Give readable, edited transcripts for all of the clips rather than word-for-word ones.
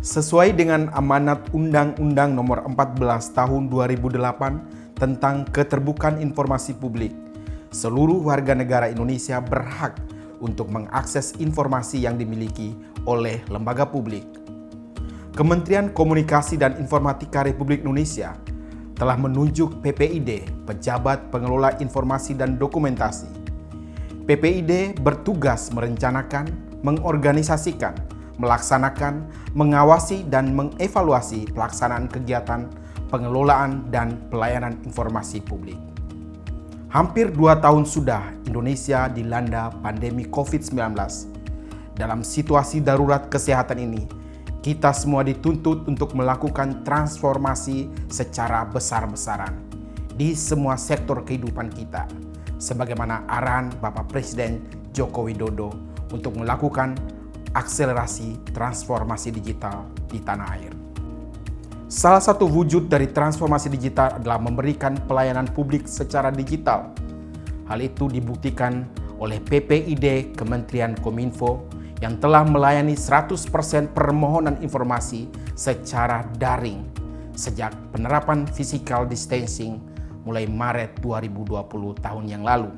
Sesuai dengan amanat Undang-Undang Nomor 14 Tahun 2008 tentang Keterbukaan Informasi Publik, seluruh warga negara Indonesia berhak untuk mengakses informasi yang dimiliki oleh lembaga publik. Kementerian Komunikasi dan Informatika Republik Indonesia telah menunjuk PPID, Pejabat Pengelola Informasi dan Dokumentasi. PPID bertugas merencanakan, mengorganisasikan, melaksanakan, mengawasi, dan mengevaluasi pelaksanaan kegiatan pengelolaan dan pelayanan informasi publik. Hampir 2 tahun sudah Indonesia dilanda pandemi COVID-19. Dalam situasi darurat kesehatan ini, kita semua dituntut untuk melakukan transformasi secara besar-besaran di semua sektor kehidupan kita, sebagaimana arahan Bapak Presiden Joko Widodo untuk melakukan akselerasi transformasi digital di tanah air. Salah satu wujud dari transformasi digital adalah memberikan pelayanan publik secara digital. Hal itu dibuktikan oleh PPID Kementerian Kominfo yang telah melayani 100% permohonan informasi secara daring sejak penerapan physical distancing mulai Maret 2020 tahun yang lalu.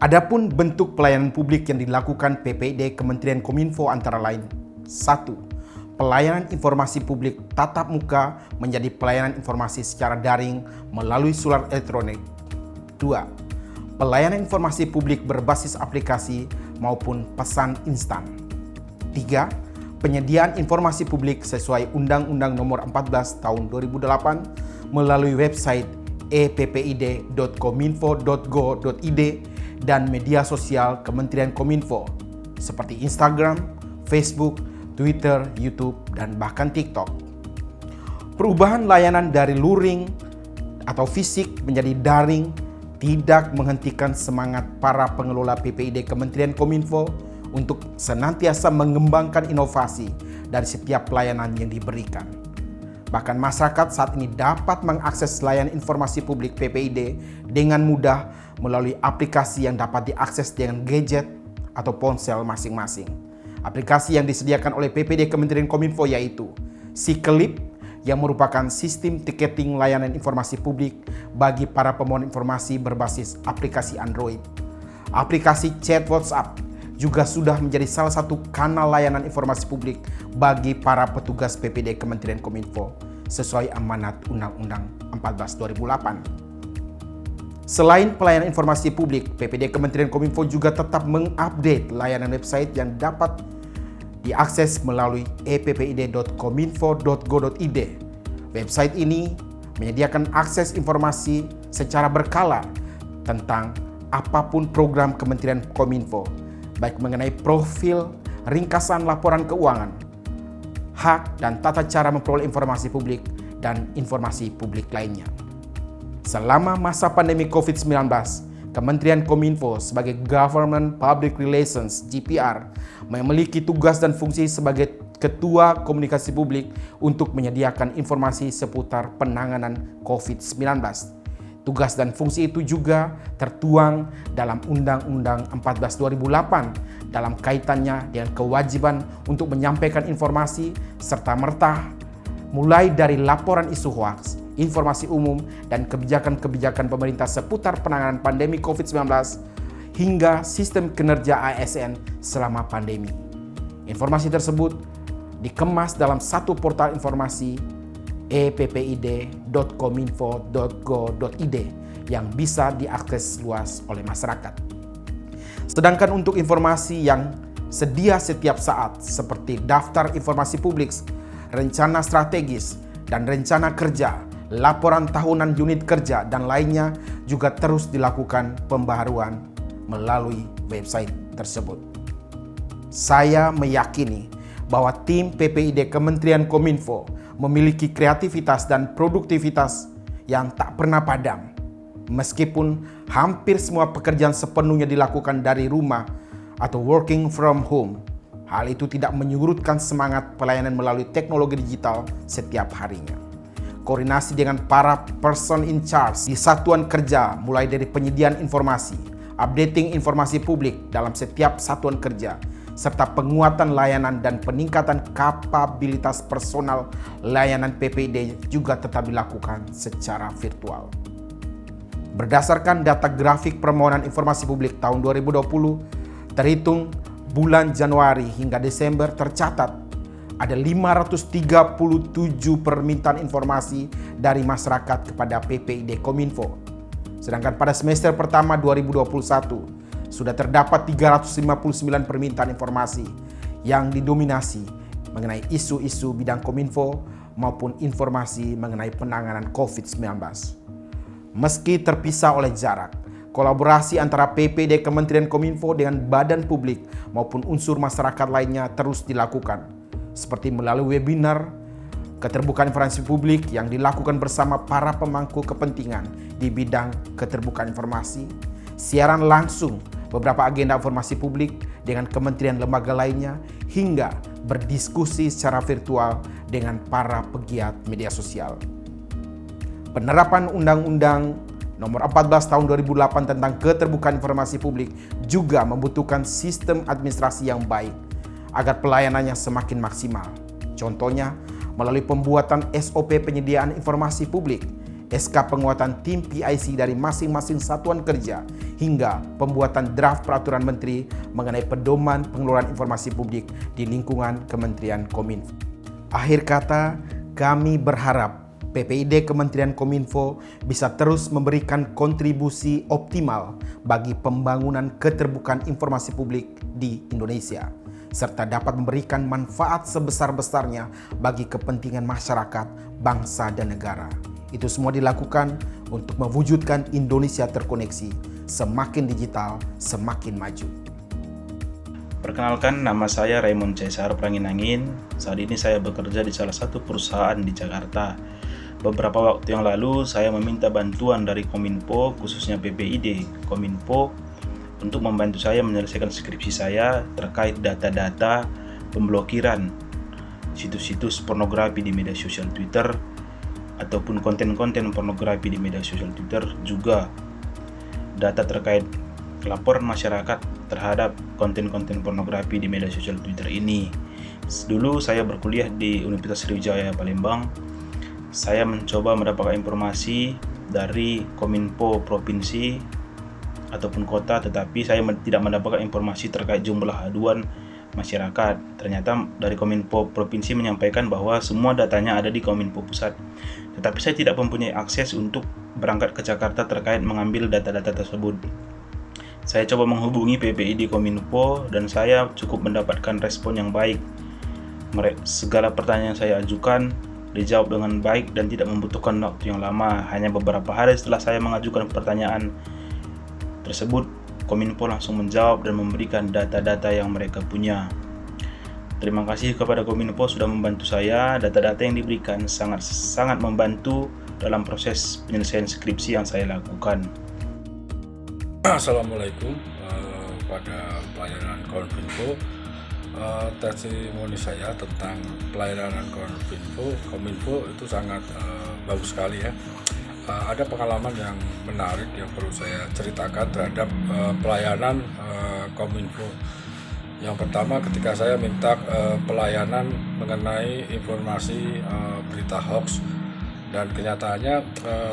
Adapun bentuk pelayanan publik yang dilakukan PPID Kementerian Kominfo antara lain: 1. Pelayanan informasi publik tatap muka menjadi pelayanan informasi secara daring melalui surat elektronik. 2. Pelayanan informasi publik berbasis aplikasi maupun pesan instan. 3. Penyediaan informasi publik sesuai Undang-Undang Nomor 14 Tahun 2008 melalui website eppid.kominfo.go.id dan media sosial Kementerian Kominfo seperti Instagram, Facebook, Twitter, YouTube, dan bahkan TikTok. Perubahan layanan dari luring atau fisik menjadi daring tidak menghentikan semangat para pengelola PPID Kementerian Kominfo untuk senantiasa mengembangkan inovasi dari setiap pelayanan yang diberikan. Bahkan masyarakat saat ini dapat mengakses layanan informasi publik PPID dengan mudah melalui aplikasi yang dapat diakses dengan gadget atau ponsel masing-masing. Aplikasi yang disediakan oleh PPID Kementerian Kominfo yaitu Sikelip yang merupakan sistem tiketing layanan informasi publik bagi para pemohon informasi berbasis aplikasi Android. Aplikasi chat WhatsApp juga sudah menjadi salah satu kanal layanan informasi publik bagi para petugas PPID Kementerian Kominfo sesuai amanat Undang-Undang 14 2008. Selain pelayanan informasi publik, PPID Kementerian Kominfo juga tetap mengupdate layanan website yang dapat diakses melalui eppid.kominfo.go.id. Website ini menyediakan akses informasi secara berkala tentang apapun program Kementerian Kominfo, baik mengenai profil, ringkasan laporan keuangan, hak dan tata cara memperoleh informasi publik, dan informasi publik lainnya. Selama masa pandemi COVID-19, Kementerian Kominfo sebagai Government Public Relations (GPR) memiliki tugas dan fungsi sebagai Ketua Komunikasi Publik untuk menyediakan informasi seputar penanganan COVID-19. Tugas dan fungsi itu juga tertuang dalam Undang-Undang 14 2008 dalam kaitannya dengan kewajiban untuk menyampaikan informasi serta-merta mulai dari laporan isu hoaks, informasi umum, dan kebijakan-kebijakan pemerintah seputar penanganan pandemi COVID-19 hingga sistem kinerja ASN selama pandemi. Informasi tersebut dikemas dalam satu portal informasi eppid.kominfo.go.id yang bisa diakses luas oleh masyarakat. Sedangkan untuk informasi yang sedia setiap saat seperti daftar informasi publik, rencana strategis, dan rencana kerja, laporan tahunan unit kerja, dan lainnya juga terus dilakukan pembaharuan melalui website tersebut. Saya meyakini bahwa tim PPID Kementerian Kominfo memiliki kreativitas dan produktivitas yang tak pernah padam. Meskipun hampir semua pekerjaan sepenuhnya dilakukan dari rumah atau working from home, hal itu tidak menyurutkan semangat pelayanan melalui teknologi digital setiap harinya. Koordinasi dengan para person in charge di satuan kerja mulai dari penyediaan informasi, updating informasi publik dalam setiap satuan kerja, serta penguatan layanan dan peningkatan kapabilitas personal layanan PPID juga tetap dilakukan secara virtual. Berdasarkan data grafik permohonan informasi publik tahun 2020, terhitung bulan Januari hingga Desember tercatat ada 537 permintaan informasi dari masyarakat kepada PPID Kominfo. Sedangkan pada semester pertama 2021 sudah terdapat 359 permintaan informasi yang didominasi mengenai isu-isu bidang Kominfo maupun informasi mengenai penanganan COVID-19. Meski terpisah oleh jarak, kolaborasi antara PPID Kementerian Kominfo dengan badan publik maupun unsur masyarakat lainnya terus dilakukan, seperti melalui webinar, keterbukaan informasi publik yang dilakukan bersama para pemangku kepentingan di bidang keterbukaan informasi, siaran langsung beberapa agenda informasi publik dengan kementerian lembaga lainnya, hingga berdiskusi secara virtual dengan para pegiat media sosial. Penerapan Undang-Undang Nomor 14 Tahun 2008 tentang Keterbukaan Informasi Publik juga membutuhkan sistem administrasi yang baik agar pelayanannya semakin maksimal. Contohnya, melalui pembuatan SOP penyediaan informasi publik, SK penguatan tim PIC dari masing-masing satuan kerja, hingga pembuatan draft peraturan menteri mengenai pedoman pengelolaan informasi publik di lingkungan Kementerian Kominfo. Akhir kata, kami berharap PPID Kementerian Kominfo bisa terus memberikan kontribusi optimal bagi pembangunan keterbukaan informasi publik di Indonesia, serta dapat memberikan manfaat sebesar-besarnya bagi kepentingan masyarakat, bangsa, dan negara. Itu semua dilakukan untuk mewujudkan Indonesia terkoneksi, semakin digital, semakin maju. Perkenalkan, nama saya Raymond Caesar Pranginangin. Saat ini saya bekerja di salah satu perusahaan di Jakarta. Beberapa waktu yang lalu saya meminta bantuan dari Kominfo, khususnya PPID Kominfo, untuk membantu saya menyelesaikan skripsi saya terkait data-data pemblokiran situs-situs pornografi di media sosial Twitter ataupun konten-konten pornografi di media sosial Twitter, juga data terkait laporan masyarakat terhadap konten-konten pornografi di media sosial Twitter ini. Dulu saya berkuliah di Universitas Sriwijaya Palembang. Saya mencoba mendapatkan informasi dari Kominfo provinsi ataupun kota, tetapi saya tidak mendapatkan informasi terkait jumlah aduan masyarakat. Ternyata dari Kominfo provinsi menyampaikan bahwa semua datanya ada di Kominfo pusat, tetapi saya tidak mempunyai akses untuk berangkat ke Jakarta terkait mengambil data-data tersebut. Saya coba menghubungi PPID Kominfo dan saya cukup mendapatkan respon yang baik. Segala pertanyaan yang saya ajukan dijawab dengan baik dan tidak membutuhkan waktu yang lama. Hanya beberapa hari setelah saya mengajukan pertanyaan tersebut, Kominfo langsung menjawab dan memberikan data-data yang mereka punya. Terima kasih kepada Kominfo sudah membantu saya. Data-data yang diberikan sangat membantu dalam proses penyelesaian skripsi yang saya lakukan. Assalamualaikum pada pelayanan Kominfo. Testimoni saya tentang pelayanan Kominfo itu sangat bagus sekali ya. Ada pengalaman yang menarik yang perlu saya ceritakan terhadap pelayanan Kominfo. Yang pertama, ketika saya minta pelayanan mengenai informasi berita hoax, dan kenyataannya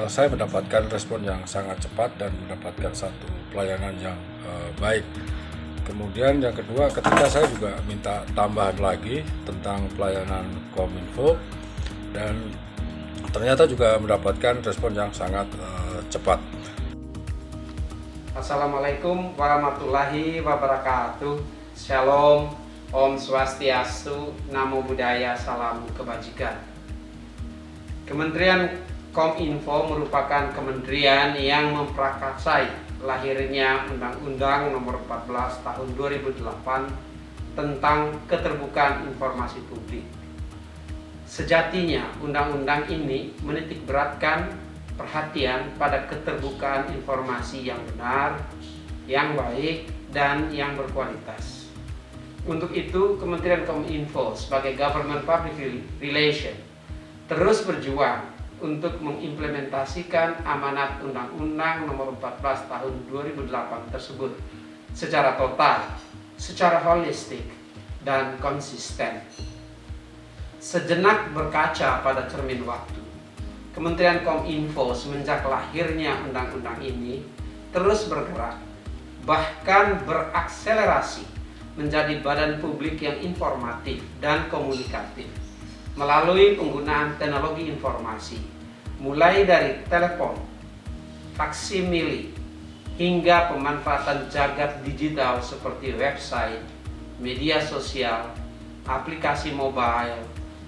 saya mendapatkan respon yang sangat cepat dan mendapatkan satu pelayanan yang baik. Kemudian yang kedua, ketika saya juga minta tambahan lagi tentang pelayanan Kominfo, dan ternyata juga mendapatkan respon yang sangat cepat. Assalamualaikum warahmatullahi wabarakatuh. Shalom, Om Swastiastu, Namo Buddhaya, Salam Kebajikan. Kementerian Kominfo merupakan kementerian yang memprakarsai lahirnya Undang-Undang Nomor 14 Tahun 2008 tentang Keterbukaan Informasi Publik. Sejatinya, undang-undang ini menitik beratkan perhatian pada keterbukaan informasi yang benar, yang baik, dan yang berkualitas. Untuk itu, Kementerian Kominfo sebagai Government Public Relation terus berjuang untuk mengimplementasikan amanat Undang-Undang Nomor 14 Tahun 2008 tersebut secara total, secara holistik, dan konsisten. Sejenak berkaca pada cermin waktu, Kementerian Kominfo semenjak lahirnya undang-undang ini terus bergerak, bahkan berakselerasi menjadi badan publik yang informatif dan komunikatif melalui penggunaan teknologi informasi, mulai dari telepon, faksimili, hingga pemanfaatan jagat digital seperti website, media sosial, aplikasi mobile,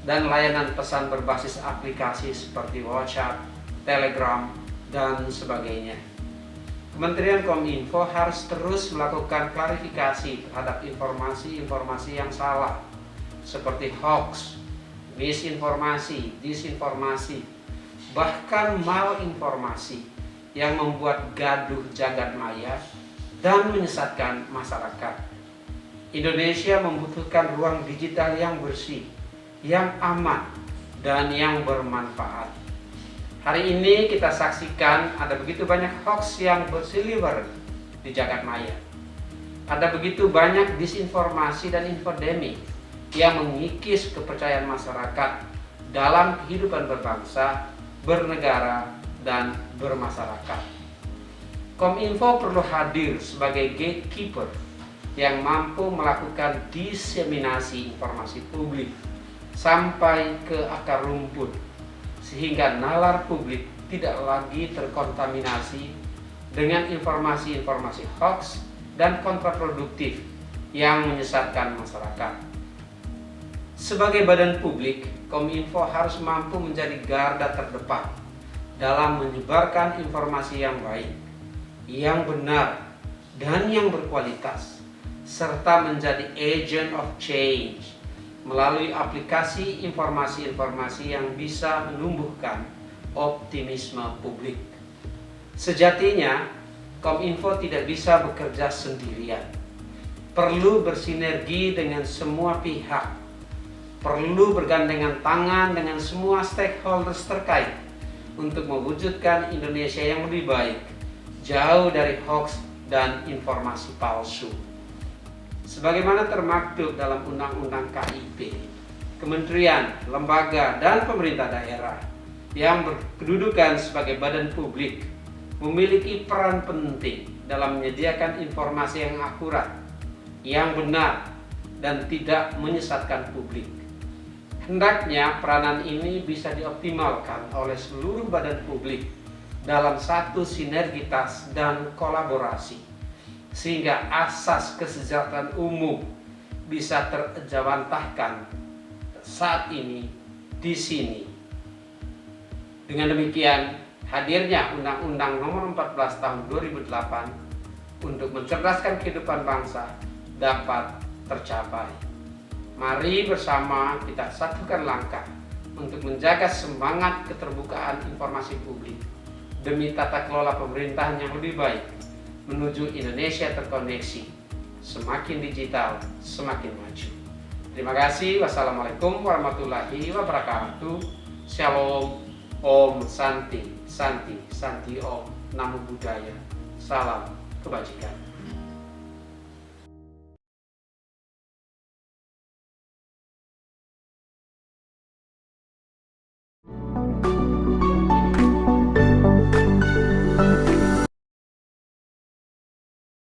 dan layanan pesan berbasis aplikasi seperti WhatsApp, Telegram, dan sebagainya. Kementerian Kominfo harus terus melakukan klarifikasi terhadap informasi-informasi yang salah, seperti hoax, misinformasi, disinformasi, bahkan malinformasi yang membuat gaduh jagat maya dan menyesatkan masyarakat. Indonesia membutuhkan ruang digital yang bersih, yang aman, dan yang bermanfaat. Hari ini kita saksikan ada begitu banyak hoax yang berseliweran di jagat maya. Ada begitu banyak disinformasi dan infodemi yang mengikis kepercayaan masyarakat dalam kehidupan berbangsa, bernegara, dan bermasyarakat. Kominfo perlu hadir sebagai gatekeeper yang mampu melakukan diseminasi informasi publik sampai ke akar rumput, sehingga nalar publik tidak lagi terkontaminasi dengan informasi-informasi hoax dan kontraproduktif yang menyesatkan masyarakat. Sebagai badan publik, Kominfo harus mampu menjadi garda terdepan dalam menyebarkan informasi yang baik, yang benar, dan yang berkualitas, serta menjadi agent of change melalui aplikasi informasi-informasi yang bisa menumbuhkan optimisme publik. Sejatinya, Kominfo tidak bisa bekerja sendirian. Perlu bersinergi dengan semua pihak. Perlu bergandengan tangan dengan semua stakeholders terkait untuk mewujudkan Indonesia yang lebih baik, jauh dari hoax dan informasi palsu. Sebagaimana termaktub dalam Undang-Undang KIP, kementerian, lembaga, dan pemerintah daerah yang berkedudukan sebagai badan publik memiliki peran penting dalam menyediakan informasi yang akurat, yang benar, dan tidak menyesatkan publik. Hendaknya peranan ini bisa dioptimalkan oleh seluruh badan publik dalam satu sinergitas dan kolaborasi, sehingga asas kesejahteraan umum bisa terjawantahkan saat ini di sini. Dengan demikian, hadirnya Undang-Undang Nomor 14 Tahun 2008 untuk mencerdaskan kehidupan bangsa dapat tercapai. Mari bersama kita satukan langkah untuk menjaga semangat keterbukaan informasi publik demi tata kelola pemerintahan yang lebih baik menuju Indonesia terkoneksi, semakin digital, semakin maju. Terima kasih. Wassalamualaikum warahmatullahi wabarakatuh. Shalom. Om Santi, Santi, Santi Om. Namo Buddhaya. Salam kebajikan.